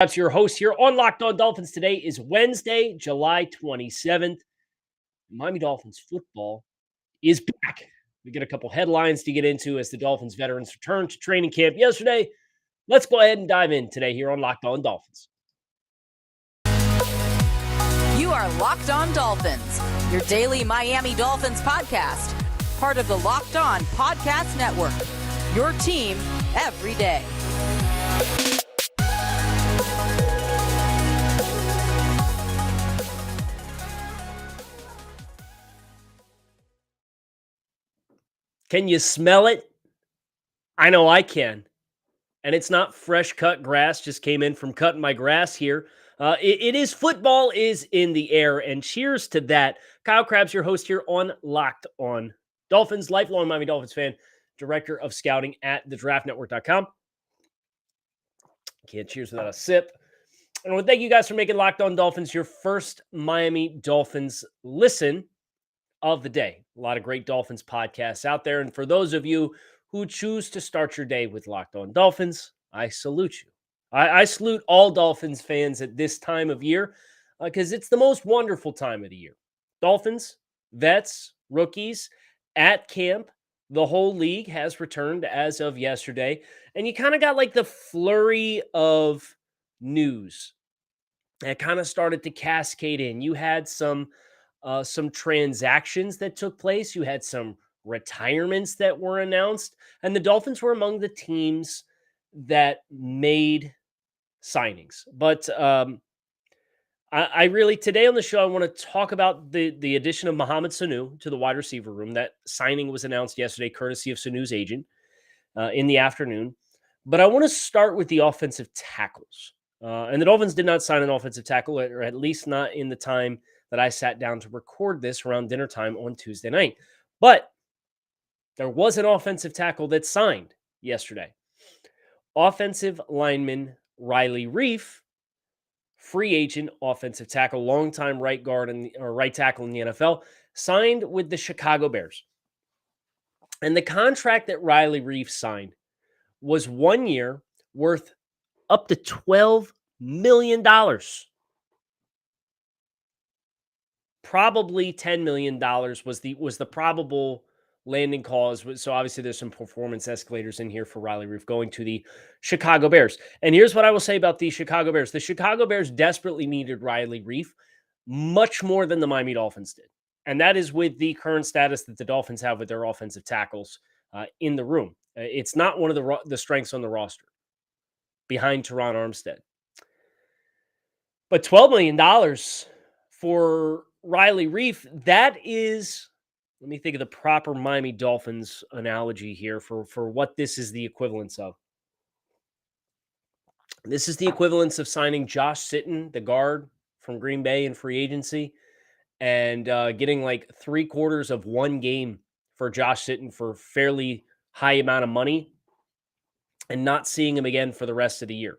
That's your host here on Locked On Dolphins. Today is Wednesday, July 27th. Miami Dolphins football is back. We get a couple headlines to get into as the Dolphins veterans returned to training camp yesterday. Let's go ahead and dive in today here on Locked On Dolphins. You are Locked On Dolphins, your daily Miami Dolphins podcast, part of the Locked On Podcast Network, your team every day. Can you smell it? I know I can. And it's not fresh cut grass, just came in from cutting my grass here. It is football is in the air, and cheers to that. Kyle Krabs, your host here on Locked On Dolphins, lifelong Miami Dolphins fan, director of scouting at thedraftnetwork.com. Can't cheers without a sip. And I want to thank you guys for making Locked On Dolphins your first Miami Dolphins listen of the day. A lot of great Dolphins podcasts out there. And for those of you who choose to start your day with Locked On Dolphins, I salute you. I salute all Dolphins fans at this time of year because it's the most wonderful time of the year. Dolphins, vets, rookies at camp. The whole league has returned as of yesterday. And you kind of got like the flurry of news that kind of started to cascade in. You had some transactions that took place. You had some retirements that were announced, and the Dolphins were among the teams that made signings. But I really, today on the show, I want to talk about the addition of Mohamed Sanu to the wide receiver room. That signing was announced yesterday, courtesy of Sanu's agent in the afternoon. But I want to start with the offensive tackles. And the Dolphins did not sign an offensive tackle, or at least not in the time that I sat down to record this around dinner time on Tuesday night. But there was an offensive tackle that signed yesterday. Offensive lineman Riley Reiff, free agent offensive tackle, longtime right tackle in the NFL, signed with the Chicago Bears. And the contract that Riley Reiff signed was 1 year worth up to $12 million. Probably $10 million was the probable landing clause. So obviously there's some performance escalators in here for Riley Reiff going to the Chicago Bears. And here's what I will say about the Chicago Bears. The Chicago Bears desperately needed Riley Reiff much more than the Miami Dolphins did. And that is with the current status that the Dolphins have with their offensive tackles in the room. It's not one of the strengths on the roster behind Teron Armstead. But $12 million for Riley Reiff, that is, let me think of the proper Miami Dolphins analogy here for what this is the equivalence of. This is the equivalence of signing Josh Sitton, the guard from Green Bay in free agency, and getting like 3/4 of one game for Josh Sitton for fairly high amount of money and not seeing him again for the rest of the year.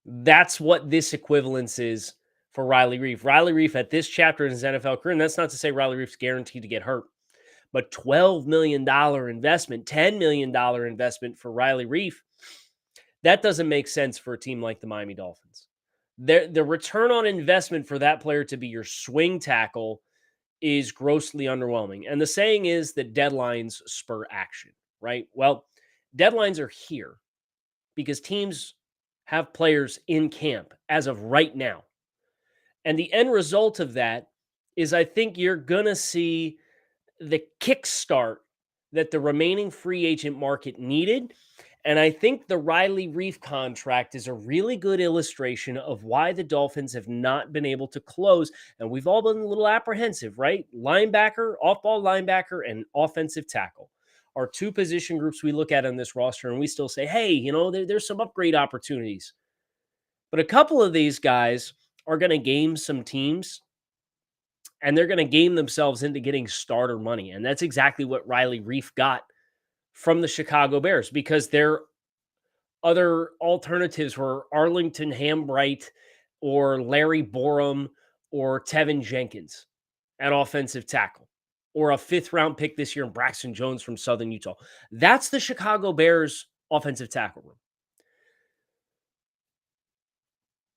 That's what this equivalence is for Riley Reiff. Riley Reiff at this chapter in his NFL career, and that's not to say Riley Reiff's guaranteed to get hurt, but $12 million investment, $10 million investment for Riley Reiff, that doesn't make sense for a team like the Miami Dolphins. The return on investment for that player to be your swing tackle is grossly underwhelming. And the saying is that deadlines spur action, right? Well, deadlines are here because teams have players in camp as of right now. And the end result of that is I think you're going to see the kickstart that the remaining free agent market needed. And I think the Riley Reiff contract is a really good illustration of why the Dolphins have not been able to close. And we've all been a little apprehensive, right? Linebacker, off-ball linebacker, and offensive tackle are two position groups we look at on this roster, and we still say, hey, there's some upgrade opportunities. But a couple of these guys are going to game some teams, and they're going to game themselves into getting starter money. And that's exactly what Riley Reiff got from the Chicago Bears, because their other alternatives were Arlington Hambright or Larry Borum or Tevin Jenkins at offensive tackle, or a 5th-round pick this year in Braxton Jones from Southern Utah. That's the Chicago Bears offensive tackle room.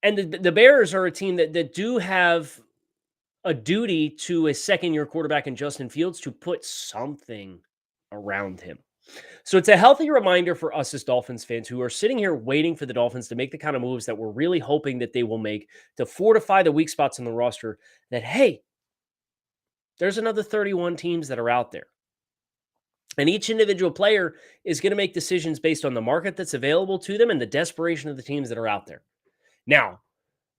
And the Bears are a team that do have a duty to a second-year quarterback in Justin Fields to put something around him. So it's a healthy reminder for us as Dolphins fans who are sitting here waiting for the Dolphins to make the kind of moves that we're really hoping that they will make to fortify the weak spots in the roster, that, hey, there's another 31 teams that are out there. And each individual player is going to make decisions based on the market that's available to them and the desperation of the teams that are out there. Now,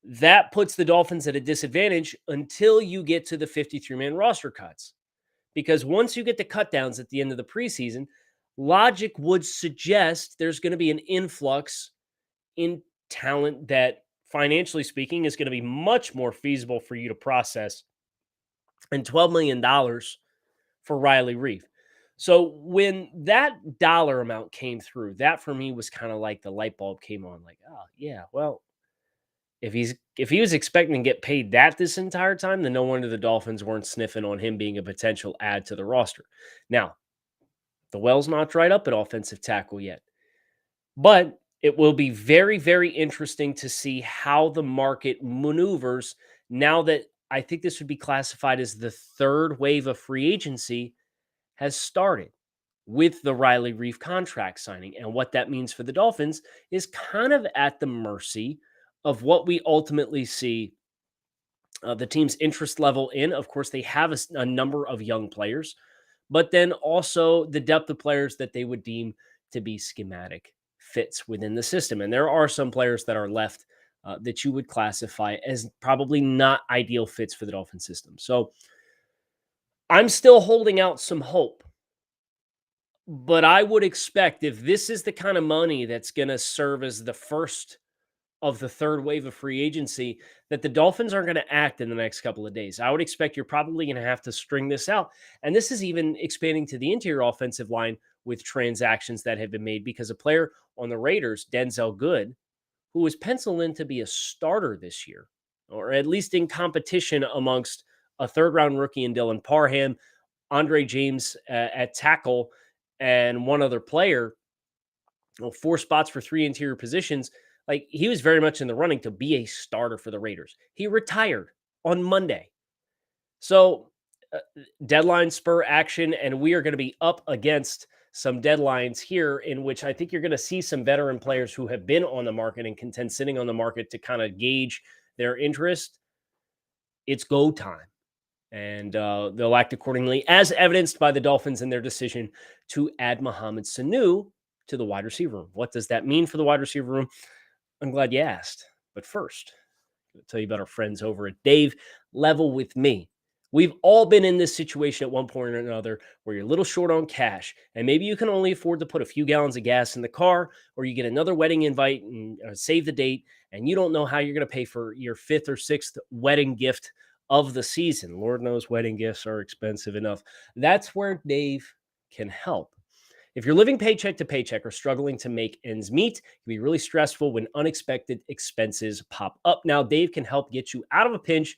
that puts the Dolphins at a disadvantage until you get to the 53-man roster cuts. Because once you get the cut downs at the end of the preseason, logic would suggest there's going to be an influx in talent that, financially speaking, is going to be much more feasible for you to process than $12 million for Riley Reef. So when that dollar amount came through, that for me was kind of like the light bulb came on. Like, oh yeah, well, if he was expecting to get paid that this entire time, then no wonder the Dolphins weren't sniffing on him being a potential add to the roster. Now, the well's not dried up at offensive tackle yet, but it will be very, very interesting to see how the market maneuvers now that I think this would be classified as the third wave of free agency has started with the Riley Reef contract signing. And what that means for the Dolphins is kind of at the mercy of what we ultimately see the team's interest level in. Of course, they have a number of young players, but then also the depth of players that they would deem to be schematic fits within the system. And there are some players that are left that you would classify as probably not ideal fits for the Dolphin system. So I'm still holding out some hope. But I would expect, if this is the kind of money that's going to serve as the first of the third wave of free agency, that the Dolphins aren't going to act in the next couple of days. I would expect you're probably going to have to string this out. And this is even expanding to the interior offensive line with transactions that have been made, because a player on the Raiders, Denzel Good, who was penciled in to be a starter this year, or at least in competition amongst a third-round rookie in Dylan Parham, Andre James at tackle, and one other player, 4 spots for 3 interior positions. Like, he was very much in the running to be a starter for the Raiders. He retired on Monday. So deadline spur action, and we are going to be up against some deadlines here in which I think you're going to see some veteran players who have been on the market and contend sitting on the market to kind of gauge their interest. It's go time. And they'll act accordingly, as evidenced by the Dolphins in their decision to add Mohamed Sanu to the wide receiver room. What does that mean for the wide receiver room? I'm glad you asked. But first, I'll tell you about our friends over at Dave Level With Me. We've all been in this situation at one point or another where you're a little short on cash, and maybe you can only afford to put a few gallons of gas in the car, or you get another wedding invite and save the date, and you don't know how you're going to pay for your 5th or 6th wedding gift of the season. Lord knows wedding gifts are expensive enough. That's where Dave can help. If you're living paycheck to paycheck or struggling to make ends meet, it can be really stressful when unexpected expenses pop up. Now, Dave can help get you out of a pinch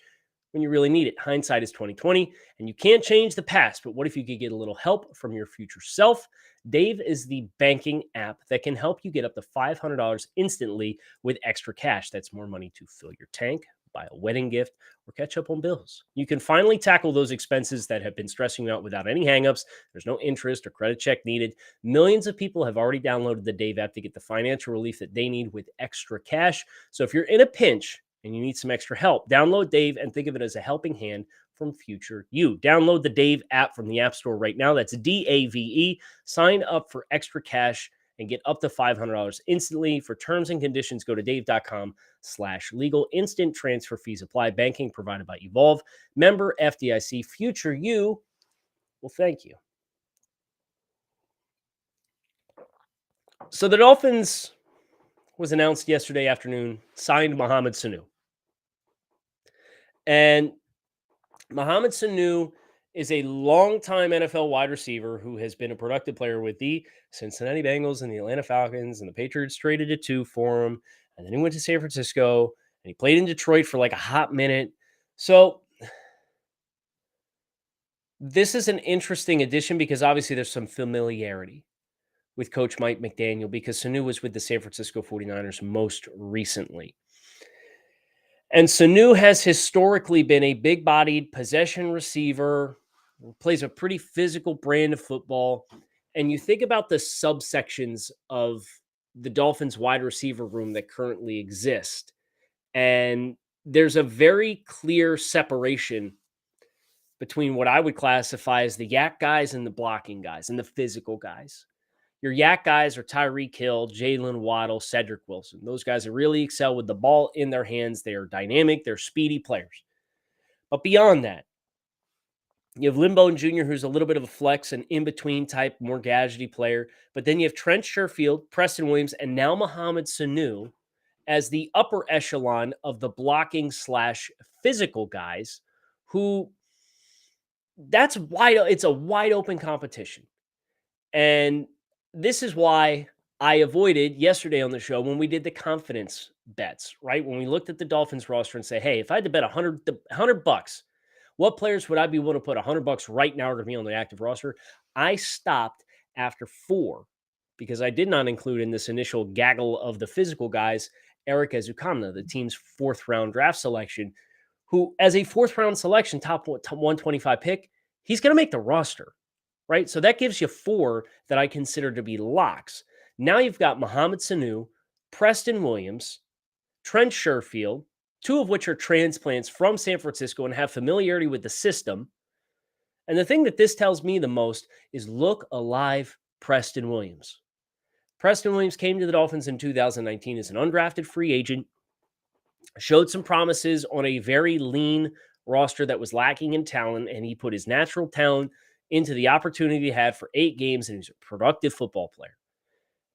when you really need it. Hindsight is 2020, and you can't change the past, but what if you could get a little help from your future self? Dave is the banking app that can help you get up to $500 instantly with extra cash. That's more money to fill your tank, buy a wedding gift, or catch up on bills. You can finally tackle those expenses that have been stressing you out without any hangups. There's no interest or credit check needed. Millions of people have already downloaded the Dave app to get the financial relief that they need with extra cash. So if you're in a pinch and you need some extra help, download Dave and think of it as a helping hand from future you. Download the Dave app from the App Store right now. That's DAVE. Sign up for extra cash and get up to $500 instantly. For terms and conditions, go to dave.com/legal. Instant transfer fees apply. Banking provided by Evolve. Member FDIC. Future you will thank you. So the Dolphins was announced yesterday afternoon, signed Mohamed Sanu. And Mohamed Sanu is a longtime NFL wide receiver who has been a productive player with the Cincinnati Bengals and the Atlanta Falcons, and the Patriots traded it too for him. And then he went to San Francisco, and he played in Detroit for like a hot minute. So this is an interesting addition because obviously there's some familiarity with Coach Mike McDaniel, because Sanu was with the San Francisco 49ers most recently. And Sanu has historically been a big-bodied possession receiver, plays a pretty physical brand of football. And you think about the subsections of the Dolphins wide receiver room that currently exist. And there's a very clear separation between what I would classify as the yak guys and the blocking guys and the physical guys. Your yak guys are Tyreek Hill, Jalen Waddle, Cedric Wilson. Those guys really excel with the ball in their hands. They are dynamic. They're speedy players. But beyond that, you have Limbo Jr., who's a little bit of a flex, an in-between type, more gadgety player. But then you have Trent Sherfield, Preston Williams, and now Mohamed Sanu as the upper echelon of the blocking / physical guys who it's a wide open competition. And this is why I avoided yesterday on the show when we did the confidence bets, right? When we looked at the Dolphins roster and say, hey, if I had to bet $100, what players would I be willing to put $100 right now to be on the active roster? I stopped after 4 because I did not include in this initial gaggle of the physical guys, Eric Ezukanma, the team's 4th round draft selection, who as a 4th round selection, top 125 pick, he's going to make the roster. Right? So that gives you 4 that I consider to be locks. Now you've got Mohamed Sanu, Preston Williams, Trent Sherfield, 2 of which are transplants from San Francisco and have familiarity with the system. And the thing that this tells me the most is look alive Preston Williams. Preston Williams came to the Dolphins in 2019 as an undrafted free agent, showed some promises on a very lean roster that was lacking in talent, and he put his natural talent into the opportunity he had for 8 games, and he was a productive football player.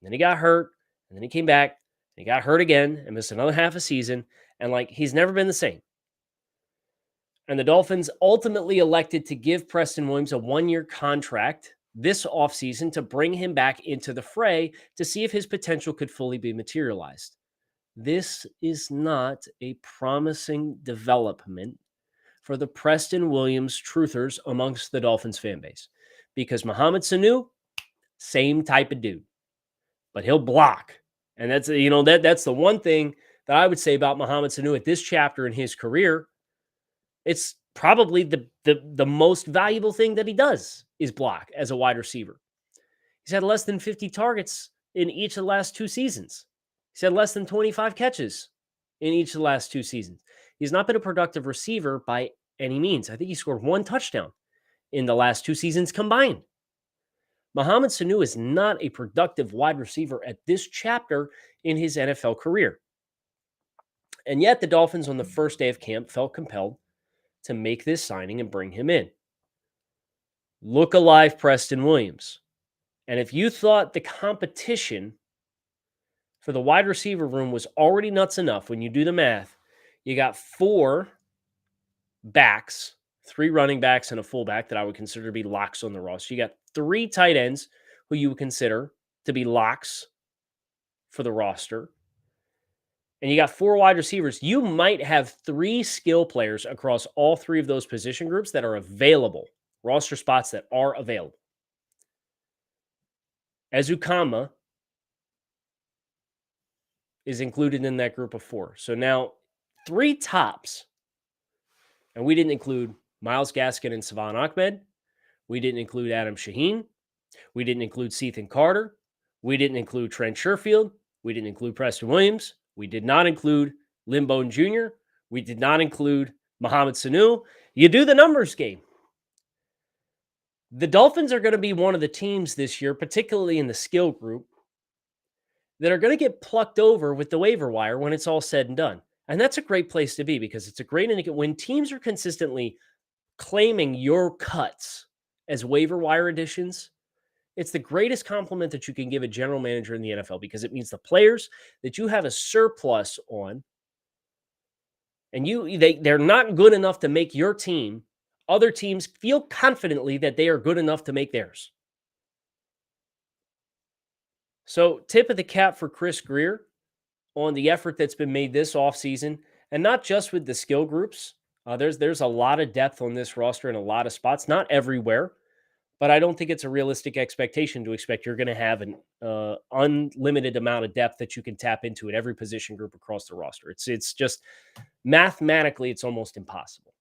And then he got hurt, and then he came back, and he got hurt again, and missed another half a season, and he's never been the same. And the Dolphins ultimately elected to give Preston Williams a 1-year contract this offseason to bring him back into the fray to see if his potential could fully be materialized. This is not a promising development for the Preston Williams truthers amongst the Dolphins fan base. Because Mohamed Sanu, same type of dude, but he'll block. And that's the one thing that I would say about Mohamed Sanu at this chapter in his career. It's probably the most valuable thing that he does is block as a wide receiver. He's had less than 50 targets in each of the last 2 seasons. He's had less than 25 catches in each of the last 2 seasons. He's not been a productive receiver by any means. I think he scored 1 touchdown in the last 2 seasons combined. Mohamed Sanu is not a productive wide receiver at this chapter in his NFL career. And yet the Dolphins on the first day of camp felt compelled to make this signing and bring him in. Look alive, Preston Williams. And if you thought the competition for the wide receiver room was already nuts enough, when you do the math, you got 4 backs, 3 running backs and a fullback that I would consider to be locks on the roster. You got 3 tight ends who you would consider to be locks for the roster. And you got 4 wide receivers. You might have 3 skill players across all 3 of those position groups that are available, roster spots that are available. Ezukanma is included in that group of 4. So now 3 tops. And we didn't include Myles Gaskin and Savon Ahmed. We didn't include Adam Shaheen. We didn't include Cethan Carter. We didn't include Trent Sherfield. We didn't include Preston Williams. We did not include Limbo Jr. We did not include Mohamed Sanu. You do the numbers game. The Dolphins are going to be one of the teams this year, particularly in the skill group, that are going to get plucked over with the waiver wire when it's all said and done. And that's a great place to be because it's a great indicator when teams are consistently claiming your cuts as waiver wire additions. It's the greatest compliment that you can give a general manager in the NFL because it means the players that you have a surplus on and they're not good enough to make your team, other teams feel confidently that they are good enough to make theirs. So tip of the cap for Chris Grier on the effort that's been made this offseason, and not just with the skill groups. There's a lot of depth on this roster in a lot of spots, not everywhere, But I don't think it's a realistic expectation to expect you're going to have an unlimited amount of depth that you can tap into at every position group across the roster. It's just mathematically, it's almost impossible.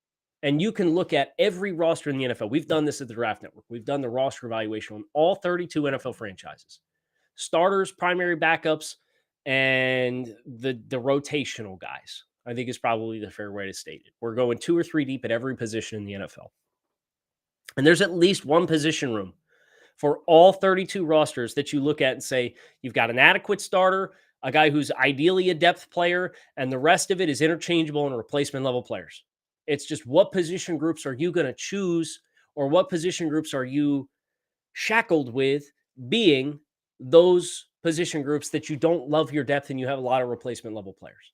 And you can look at every roster in the NFL. We've done this at the Draft Network. We've done the roster evaluation on all 32 NFL franchises. Starters, primary backups, and the rotational guys, I think is probably the fair way to state it. We're going 2 or 3 deep at every position in the NFL. And there's at least one position room for all 32 rosters that you look at and say, you've got an adequate starter, a guy who's ideally a depth player, and the rest of it is interchangeable and replacement level players. It's just what position groups are you going to choose, or what position groups are you shackled with being those position groups that you don't love your depth and you have a lot of replacement level players.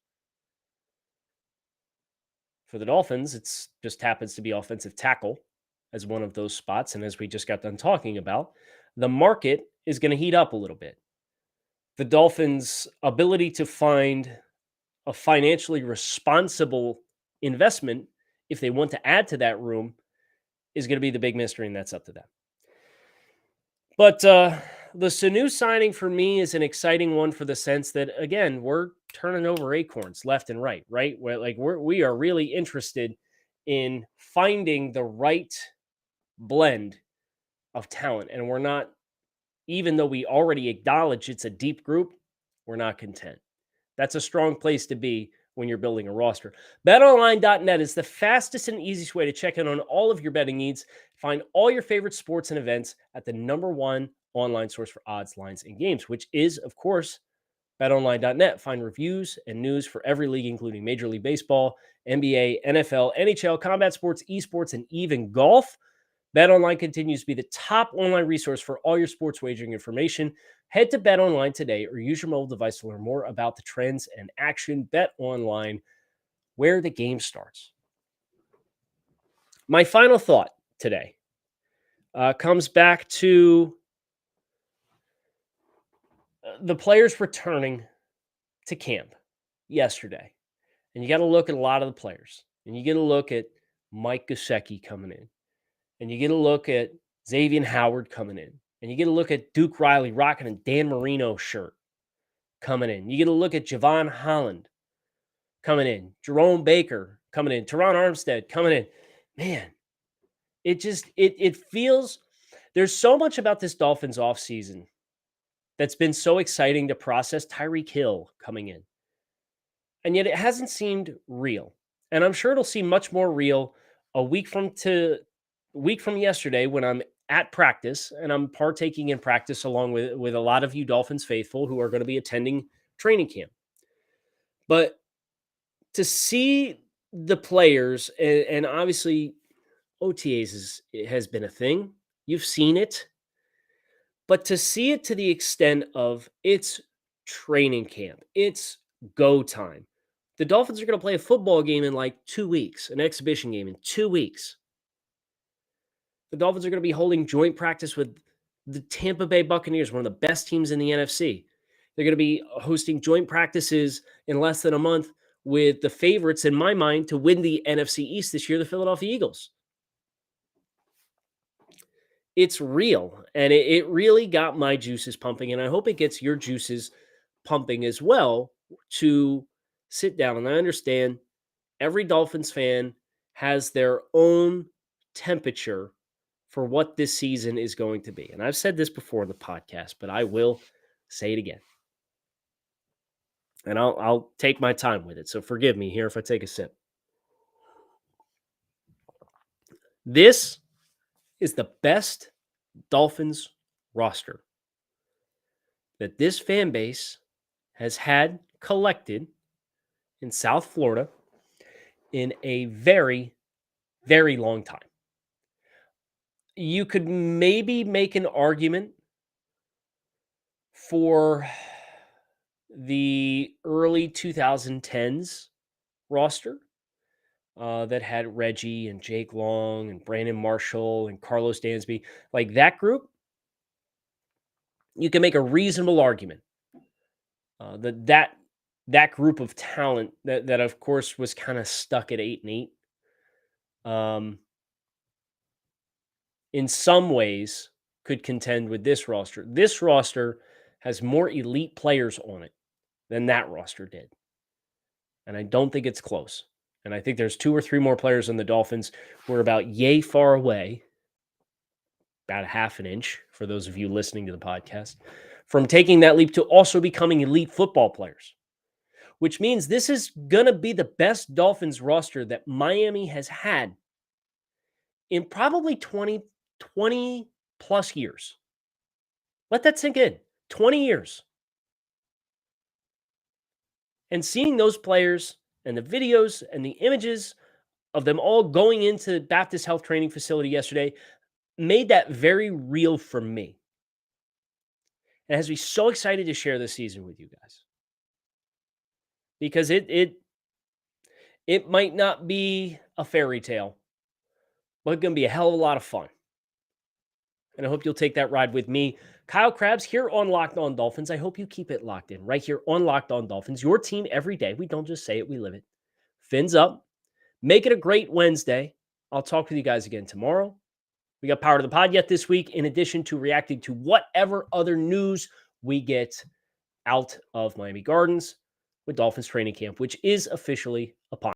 For the Dolphins, it's just happens to be offensive tackle as one of those spots. And as we just got done talking about, the market is going to heat up a little bit. The Dolphins' ability to find a financially responsible investment, if they want to add to that room, is going to be the big mystery, and that's up to them. But the Sanu signing for me is an exciting one for the sense that, again, we're turning over acorns left and right? We are really interested in finding the right blend of talent. And we're not, even though we already acknowledge it's a deep group, we're not content. That's a strong place to be when you're building a roster. BetOnline.net is the fastest and easiest way to check in on all of your betting needs. Find all your favorite sports and events at the #1 online source for odds, lines, and games, which is, of course, BetOnline.net. Find reviews and news for every league, including Major League Baseball, NBA, NFL, NHL, combat sports, esports, and even golf. BetOnline continues to be the top online resource for all your sports wagering information. Head to BetOnline today or use your mobile device to learn more about the trends and action. BetOnline, where the game starts. My final thought today comes back to the players returning to camp yesterday. And you got to look at a lot of the players. And you get a look at Mike Gesicki coming in. And you get a look at Xavier Howard coming in. And you get a look at Duke Riley rocking a Dan Marino shirt coming in. You get a look at Javon Holland coming in. Jerome Baker coming in. Teron Armstead coming in. Man, it feels there's so much about this Dolphins offseason that's been so exciting to process. Tyreek Hill coming in. And yet it hasn't seemed real. And I'm sure it'll seem much more real a week from yesterday when I'm at practice and I'm partaking in practice along with a lot of you Dolphins faithful who are going to be attending training camp. But to see the players, and obviously OTAs has been a thing. You've seen it. But to see it to the extent of it's training camp, it's go time. The Dolphins are going to play a football game in like 2 weeks, an exhibition game in 2 weeks. The Dolphins are going to be holding joint practice with the Tampa Bay Buccaneers, one of the best teams in the NFC. They're going to be hosting joint practices in less than a month with the favorites, in my mind, to win the NFC East this year, the Philadelphia Eagles. It's real, and it really got my juices pumping, and I hope it gets your juices pumping as well to sit down. And I understand every Dolphins fan has their own temperature for what this season is going to be. And I've said this before in the podcast, but I will say it again. And I'll take my time with it. So forgive me here if I take a sip. This is the best Dolphins roster that this fan base has had collected in South Florida in a very, very long time. You could maybe make an argument for the early 2010s roster that had Reggie and Jake Long and Brandon Marshall and Carlos Dansby. Like that group, you can make a reasonable argument that group of talent that of course was kind of stuck at 8-8. in some ways could contend with this roster. This roster has more elite players on it than that roster did. And I don't think it's close. And I think there's 2 or 3 more players on the Dolphins who are about yay far away, about a half an inch for those of you listening to the podcast, from taking that leap to also becoming elite football players, which means this is going to be the best Dolphins roster that Miami has had in probably 20 plus years. Let that sink in. 20 years. And seeing those players and the videos and the images of them all going into Baptist Health Training Facility yesterday made that very real for me. And it has me so excited to share this season with you guys. Because it might not be a fairy tale, but it's going to be a hell of a lot of fun. And I hope you'll take that ride with me. Kyle Krabs here on Locked On Dolphins. I hope you keep it locked in right here on Locked On Dolphins. Your team every day. We don't just say it, we live it. Fins up. Make it a great Wednesday. I'll talk with you guys again tomorrow. We got Power to the Pod yet this week, in addition to reacting to whatever other news we get out of Miami Gardens with Dolphins training camp, which is officially upon.